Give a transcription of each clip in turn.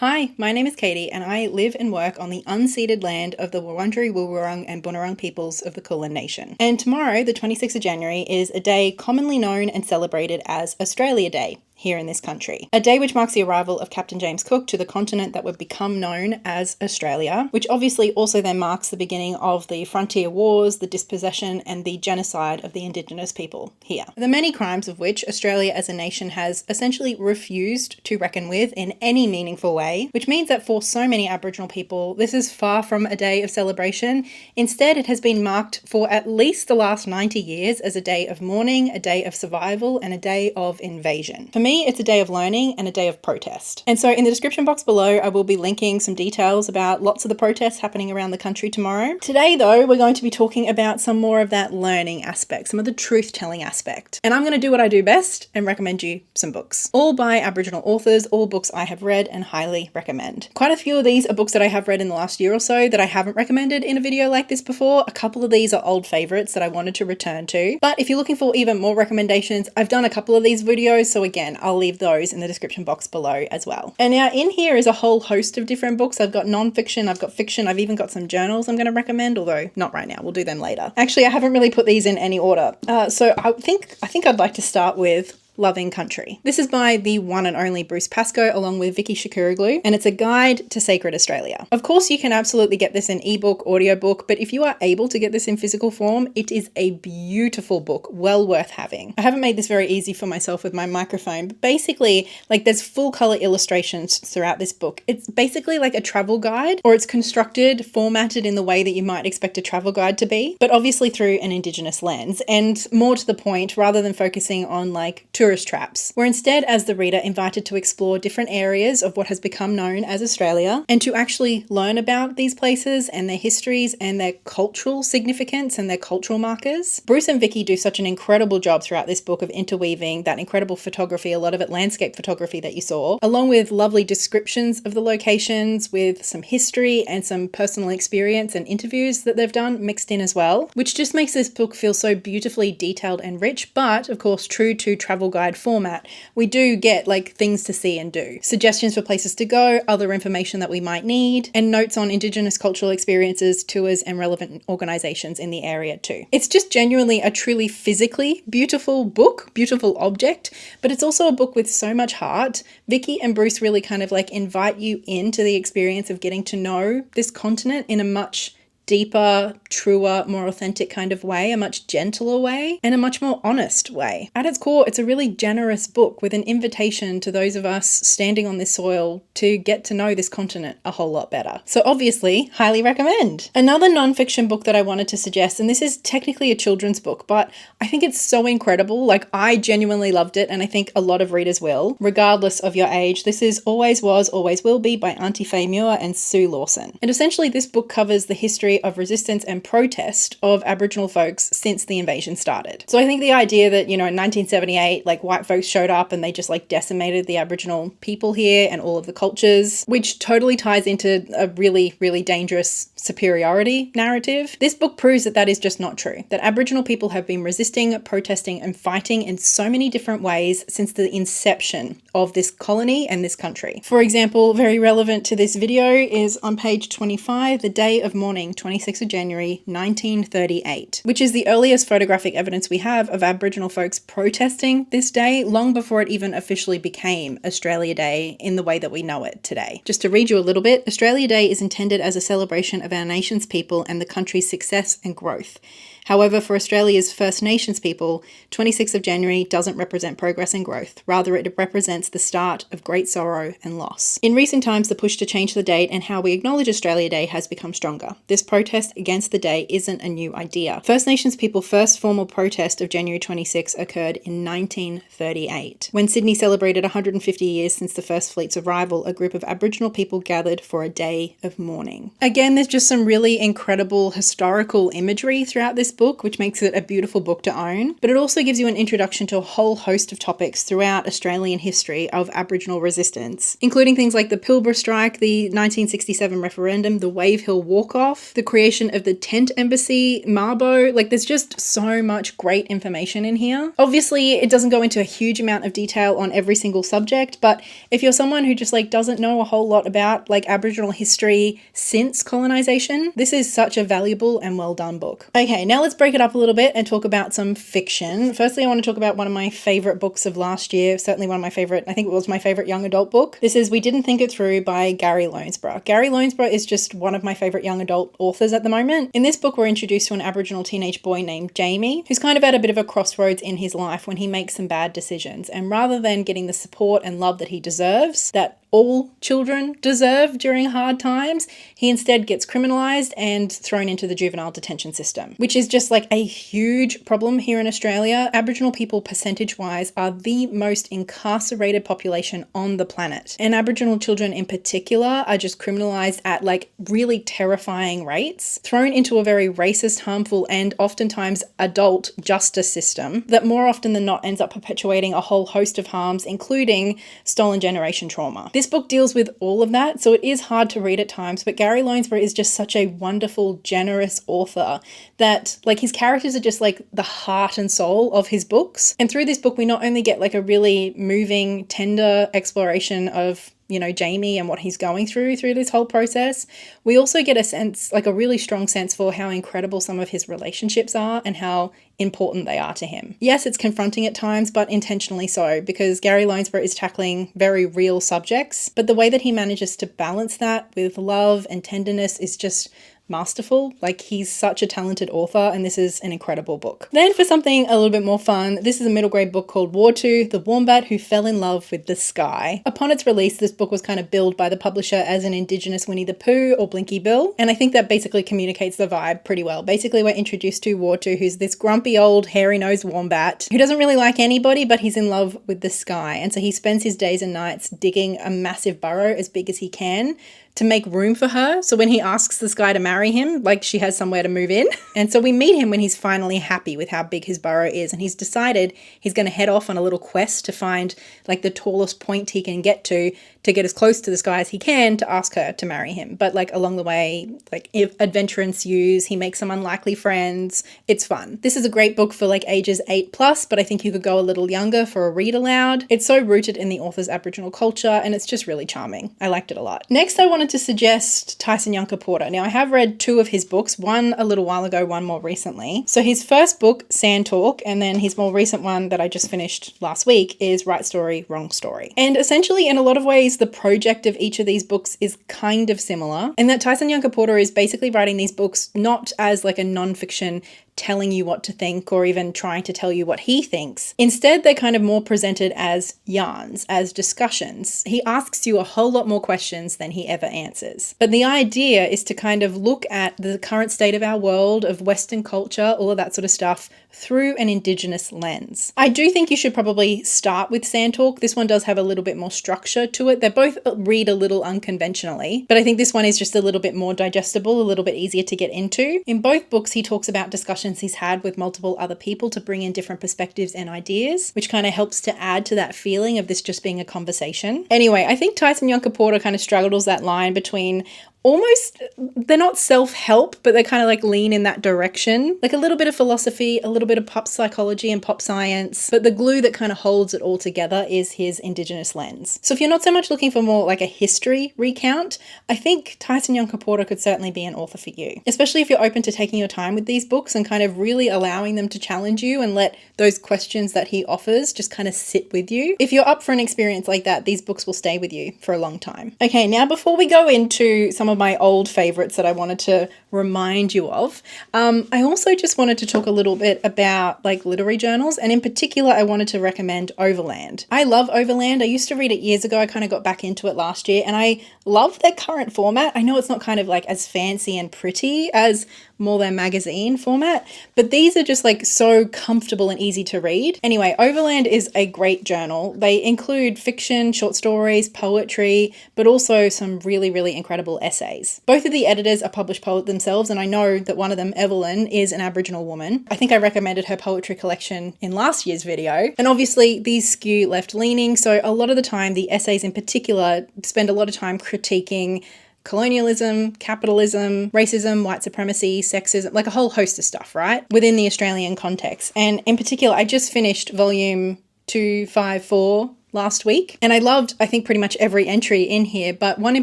Hi, my name is Katie and I live and work on the unceded land of the Wurundjeri Woi-wurrung and Bunurong peoples of the Kulin Nation. And tomorrow, the 26th of January, is a day commonly known and celebrated as Australia Day here in this country. A day which marks the arrival of Captain James Cook to the continent that would become known as Australia, which obviously also then marks the beginning of the frontier wars, the dispossession and the genocide of the Indigenous people here. The many crimes of which Australia as a nation has essentially refused to reckon with in any meaningful way, which means that for so many Aboriginal people, this is far from a day of celebration. Instead, it has been marked for at least the last 90 years as a day of mourning, a day of survival, and a day of invasion. For me, it's a day of learning and a day of protest. And so in the description box below, I will be linking some details about lots of the protests happening around the country tomorrow. Today, though, we're going to be talking about some more of that learning aspect, some of the truth-telling aspect. And I'm going to do what I do best and recommend you some books. All by Aboriginal authors, all books I have read and highly recommend. Quite a few of these are books that I have read in the last year or so that I haven't recommended in a video like this before. A couple of these are old favorites that I wanted to return to. But if you're looking for even more recommendations, I've done a couple of these videos, so again, I'll leave those in the description box below as well. And now in here is a whole host of different books. I've got non-fiction, I've got fiction, I've even got some journals I'm going to recommend, although not right now, we'll do them later. Actually, I haven't really put these in any order. So I think I'd like to start with Loving Country. This is by the one and only Bruce Pascoe along with Vicky Shakuroglu, and it's a guide to sacred Australia. Of course, you can absolutely get this in ebook, audiobook, but if you are able to get this in physical form, it is a beautiful book, well worth having. I haven't made this very easy for myself with my microphone, but basically, like, there's full color illustrations throughout this book. It's basically like a travel guide, or it's constructed, formatted in the way that you might expect a travel guide to be, but obviously through an Indigenous lens, and more to the point, rather than focusing on like tourist traps. We're instead, as the reader, invited to explore different areas of what has become known as Australia and to actually learn about these places and their histories and their cultural significance and their cultural markers. Bruce and Vicky do such an incredible job throughout this book of interweaving that incredible photography, a lot of it landscape photography that you saw, along with lovely descriptions of the locations with some history and some personal experience and interviews that they've done mixed in as well, which just makes this book feel so beautifully detailed and rich, but of course true to travel guide format. We do get like things to see and do, suggestions for places to go, other information that we might need, and notes on Indigenous cultural experiences, tours, and relevant organisations in the area too. It's just genuinely a truly physically beautiful book, beautiful object, but it's also a book with so much heart. Vicky and Bruce really kind of like invite you into the experience of getting to know this continent in a much deeper, truer, more authentic kind of way, a much gentler way, and a much more honest way. At its core, it's a really generous book with an invitation to those of us standing on this soil to get to know this continent a whole lot better. So obviously, highly recommend. Another non-fiction book that I wanted to suggest, and this is technically a children's book, but I think it's so incredible. Like, I genuinely loved it, and I think a lot of readers will, regardless of your age. This is Always Was, Always Will Be by Auntie Faye Muir and Sue Lawson. And essentially, this book covers the history of resistance and protest of Aboriginal folks since the invasion started. So I think the idea that, in 1978, like, white folks showed up and they just like decimated the Aboriginal people here and all of the cultures, which totally ties into a really, really dangerous superiority narrative. This book proves that that is just not true, that Aboriginal people have been resisting, protesting, and fighting in so many different ways since the inception of this colony and this country. For example, very relevant to this video is on page 25, the day of mourning, 26th of January 1938, which is the earliest photographic evidence we have of Aboriginal folks protesting this day long before it even officially became Australia Day in the way that we know it today. Just to read you a little bit, Australia Day is intended as a celebration of our nation's people and the country's success and growth. However, for Australia's First Nations people, 26th of January doesn't represent progress and growth. Rather, it represents the start of great sorrow and loss. In recent times, the push to change the date and how we acknowledge Australia Day has become stronger. This protest against the day isn't a new idea. First Nations people's first formal protest of January 26 occurred in 1938. When Sydney celebrated 150 years since the first fleet's arrival, a group of Aboriginal people gathered for a day of mourning. Again, there's just some really incredible historical imagery throughout this book, which makes it a beautiful book to own, but it also gives you an introduction to a whole host of topics throughout Australian history of Aboriginal resistance, including things like the Pilbara Strike, the 1967 referendum, the Wave Hill Walk-Off, the creation of the tent embassy, Mabo. Like, there's just so much great information in here. Obviously, it doesn't go into a huge amount of detail on every single subject, but if you're someone who just like doesn't know a whole lot about like Aboriginal history since colonization, this is such a valuable and well done book. Okay, now let's break it up a little bit and talk about some fiction. Firstly, I want to talk about one of my favorite books of last year, certainly one of my favorite, I think it was my favorite young adult book. This is We Didn't Think It Through by Gary Loansborough. Gary Loansborough is just one of my favorite young adult authors at the moment. In this book, we're introduced to an Aboriginal teenage boy named Jamie, who's kind of at a bit of a crossroads in his life when he makes some bad decisions. And rather than getting the support and love that he deserves, that all children deserve during hard times, he instead gets criminalized and thrown into the juvenile detention system, which is just like a huge problem here in Australia. Aboriginal people, percentage-wise, are the most incarcerated population on the planet. And Aboriginal children in particular are just criminalized at like really terrifying rates, thrown into a very racist, harmful, and oftentimes adult justice system that more often than not ends up perpetuating a whole host of harms, including stolen generation trauma. This book deals with all of that, so it is hard to read at times, but Gary Loansborough is just such a wonderful, generous author that like his characters are just like the heart and soul of his books. And through this book, we not only get like a really moving, tender exploration of Jamie and what he's going through this whole process, we also get a sense, like a really strong sense for how incredible some of his relationships are and how important they are to him. Yes, it's confronting at times, but intentionally so, because Gary Loansborough is tackling very real subjects, but the way that he manages to balance that with love and tenderness is just masterful. Like, he's such a talented author, and this is an incredible book. Then for something a little bit more fun, this is a middle grade book called Wartu, the Wombat Who Fell in Love with the Sky. Upon its release, this book was kind of billed by the publisher as an Indigenous Winnie the Pooh or Blinky Bill, and I think that basically communicates the vibe pretty well. Basically, we're introduced to Wartu, who's this grumpy old hairy-nosed wombat who doesn't really like anybody, but he's in love with the sky, and so he spends his days and nights digging a massive burrow as big as he can to make room for her. So when he asks the sky to marry him, like, she has somewhere to move in. And so we meet him when he's finally happy with how big his burrow is. And he's decided he's going to head off on a little quest to find like the tallest point he can get to get as close to the sky as he can to ask her to marry him. But like along the way, like if adventure ensues, he makes some unlikely friends. It's fun. This is a great book for like ages 8+, but I think you could go a little younger for a read aloud. It's so rooted in the author's Aboriginal culture, and it's just really charming. I liked it a lot. Next, I wanted to suggest Tyson Yunka Porter. Now, I have read 2 of his books, one a little while ago, one more recently. So his first book, Sand Talk, and then his more recent one that I just finished last week is Right Story, Wrong Story. And essentially, in a lot of ways, the project of each of these books is kind of similar, in that Tyson Yunka Porter is basically writing these books not as like a non-fiction telling you what to think or even trying to tell you what he thinks. Instead, they're kind of more presented as yarns, as discussions. He asks you a whole lot more questions than he ever answers. But the idea is to kind of look at the current state of our world, of Western culture, all of that sort of stuff, through an Indigenous lens. I do think you should probably start with Sand Talk. This one does have a little bit more structure to it. They both read a little unconventionally, but I think this one is just a little bit more digestible, a little bit easier to get into. In both books, he talks about discussions he's had with multiple other people to bring in different perspectives and ideas, which kind of helps to add to that feeling of this just being a conversation. Anyway, I think Tyson Yunka Porter kind of straddles that line between almost, they're not self-help, but they kind of like lean in that direction. Like a little bit of philosophy, a little bit of pop psychology and pop science, but the glue that kind of holds it all together is his Indigenous lens. So if you're not so much looking for more like a history recount, I think Tyson Yunka Porter could certainly be an author for you, especially if you're open to taking your time with these books and kind of really allowing them to challenge you and let those questions that he offers just kind of sit with you. If you're up for an experience like that, these books will stay with you for a long time. Okay, now before we go into some of my old favorites that I wanted to remind you of, I also just wanted to talk a little bit about like literary journals, and in particular I wanted to recommend Overland. I love Overland. I used to read it years ago. I kind of got back into it last year, and I love their current format. I know it's not kind of like as fancy and pretty as more their magazine format, but these are just like so comfortable and easy to read. Anyway, Overland is a great journal. They include fiction, short stories, poetry, but also some really, really incredible essays. Both of the editors are published poets themselves, and I know that one of them, Evelyn, is an Aboriginal woman. I think I recommended her poetry collection in last year's video. And obviously these skew left-leaning, so a lot of the time the essays in particular spend a lot of time critiquing colonialism, capitalism, racism, white supremacy, sexism, like a whole host of stuff, right? Within the Australian context. And in particular, I just finished volume 254 last week. And I loved, I think, pretty much every entry in here, but one in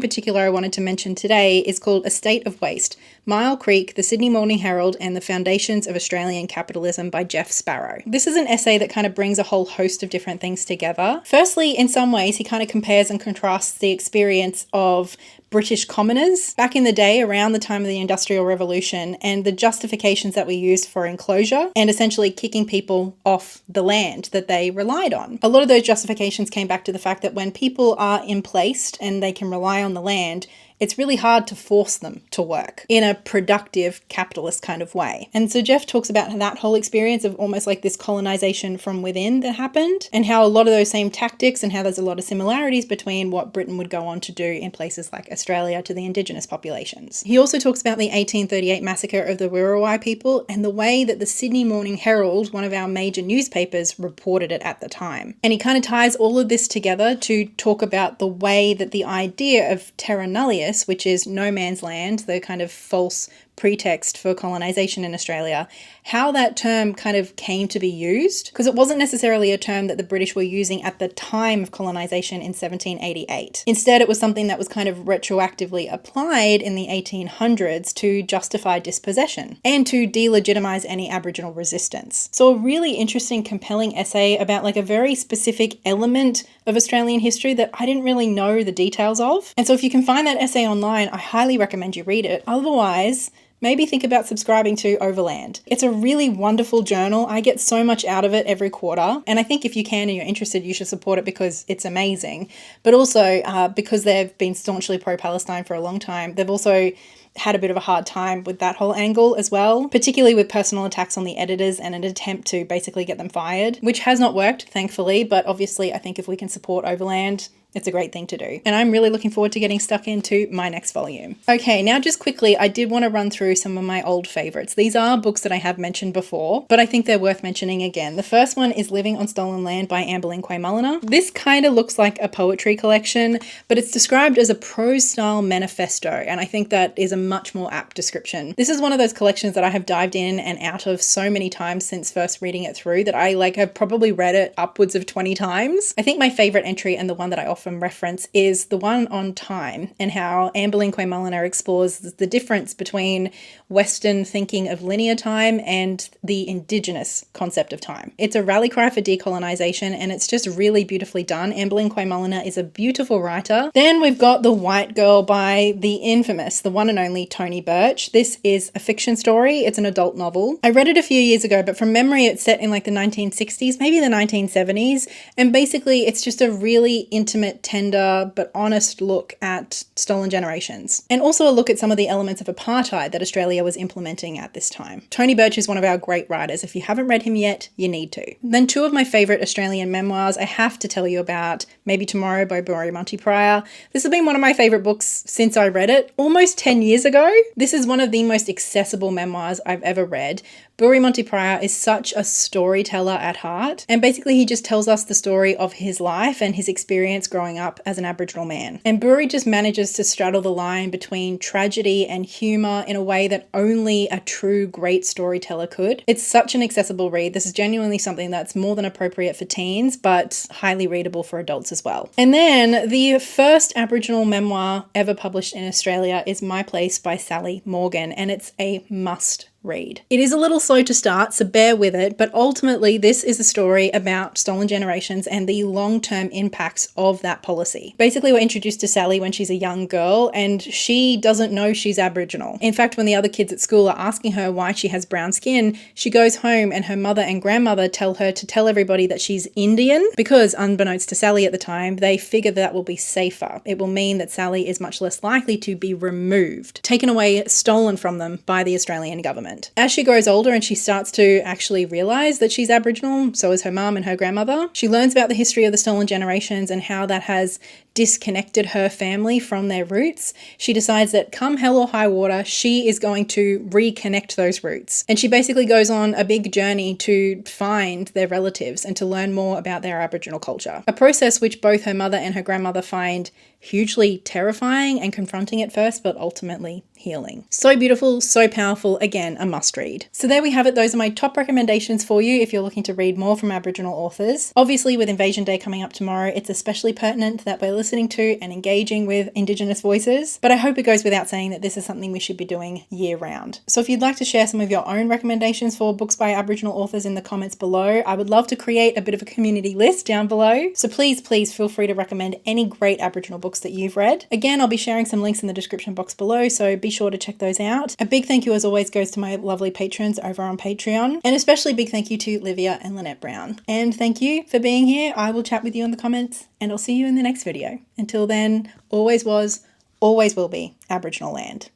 particular I wanted to mention today is called A State of Waste, Mile Creek, the Sydney Morning Herald, and the Foundations of Australian Capitalism by Jeff Sparrow. This is an essay that kind of brings a whole host of different things together. Firstly, in some ways, he kind of compares and contrasts the experience of British commoners back in the day around the time of the Industrial Revolution and the justifications that we used for enclosure and essentially kicking people off the land that they relied on. A lot of those justifications came back to the fact that when people are emplaced and they can rely on the land, it's really hard to force them to work in a productive capitalist kind of way. And so Jeff talks about that whole experience of almost like this colonization from within that happened and how a lot of those same tactics and how there's a lot of similarities between what Britain would go on to do in places like Australia to the Indigenous populations. He also talks about the 1838 massacre of the Wirrawai people and the way that the Sydney Morning Herald, one of our major newspapers, reported it at the time. And he kind of ties all of this together to talk about the way that the idea of terra nullius, which is no man's land, the kind of false pretext for colonization in Australia, how that term kind of came to be used, because it wasn't necessarily a term that the British were using at the time of colonization in 1788. Instead, it was something that was kind of retroactively applied in the 1800s to justify dispossession and to delegitimize any Aboriginal resistance. So a really interesting, compelling essay about like a very specific element of Australian history that I didn't really know the details of. And so if you can find that essay online, I highly recommend you read it. Otherwise, maybe think about subscribing to Overland. It's a really wonderful journal. I get so much out of it every quarter. And I think if you can and you're interested, you should support it because it's amazing. But also because they've been staunchly pro-Palestine for a long time, they've also had a bit of a hard time with that whole angle as well, particularly with personal attacks on the editors and an attempt to basically get them fired, which has not worked, thankfully. But obviously, I think if we can support Overland, it's a great thing to do. And I'm really looking forward to getting stuck into my next volume. Okay, now just quickly, I did want to run through some of my old favorites. These are books that I have mentioned before, but I think they're worth mentioning again. The first one is Living on Stolen Land by Amberlynn Quay-Mulliner. This kind of looks like a poetry collection, but it's described as a prose-style manifesto, and I think that is a much more apt description. This is one of those collections that I have dived in and out of so many times since first reading it through that I have probably read it upwards of 20 times. I think my favorite entry and the one that I often reference is the one on time and how Amberlynn Quay-Mulliner explores the difference between Western thinking of linear time and the Indigenous concept of time. It's a rally cry for decolonization and it's just really beautifully done. Amberlynn Quay-Mulliner is a beautiful writer. Then we've got The White Girl by the infamous, the one and only Tony Birch. This is a fiction story. It's an adult novel. I read it a few years ago, but from memory it's set in like the 1960s, maybe the 1970s. And basically it's just a really intimate, tender, but honest look at stolen generations. And also a look at some of the elements of apartheid that Australia was implementing at this time. Tony Birch is one of our great writers. If you haven't read him yet, you need to. Then two of my favorite Australian memoirs I have to tell you about, Maybe Tomorrow by Burri Monty-Pryor. This has been one of my favorite books since I read it almost 10 years ago. This is one of the most accessible memoirs I've ever read. Burri Monty-Pryor is such a storyteller at heart, and basically he just tells us the story of his life and his experience growing up as an Aboriginal man. And Burri just manages to straddle the line between tragedy and humour in a way that only a true great storyteller could. It's such an accessible read. This is genuinely something that's more than appropriate for teens, but highly readable for adults as well. And then the first Aboriginal memoir ever published in Australia is My Place by Sally Morgan, and it's a must read. It is a little slow to start, so bear with it, but ultimately this is a story about stolen generations and the long-term impacts of that policy. Basically, we're introduced to Sally when she's a young girl and she doesn't know she's Aboriginal. In fact, when the other kids at school are asking her why she has brown skin, she goes home and her mother and grandmother tell her to tell everybody that she's Indian because, unbeknownst to Sally at the time, they figure that will be safer. It will mean that Sally is much less likely to be removed, taken away, stolen from them by the Australian government. As she grows older and she starts to actually realise that she's Aboriginal, so is her mum and her grandmother, she learns about the history of the stolen generations and how that has disconnected her family from their roots, she decides that come hell or high water, she is going to reconnect those roots. And she basically goes on a big journey to find their relatives and to learn more about their Aboriginal culture. A process which both her mother and her grandmother find hugely terrifying and confronting at first, but ultimately healing. So beautiful, so powerful, again, a must read. So there we have it. Those are my top recommendations for you if you're looking to read more from Aboriginal authors. Obviously, with Invasion Day coming up tomorrow, it's especially pertinent that we're listening to and engaging with Indigenous voices, but I hope it goes without saying that this is something we should be doing year round. So if you'd like to share some of your own recommendations for books by Aboriginal authors in the comments below, I would love to create a bit of a community list down below. So please feel free to recommend any great Aboriginal books that you've read. Again, I'll be sharing some links in the description box below, so be sure to check those out. A big thank you as always goes to my lovely patrons over on Patreon, and especially big thank you to Livia and Lynette Brown. And thank you for being here. I will chat with you in the comments, and I'll see you in the next video. Until then, always was, always will be Aboriginal land.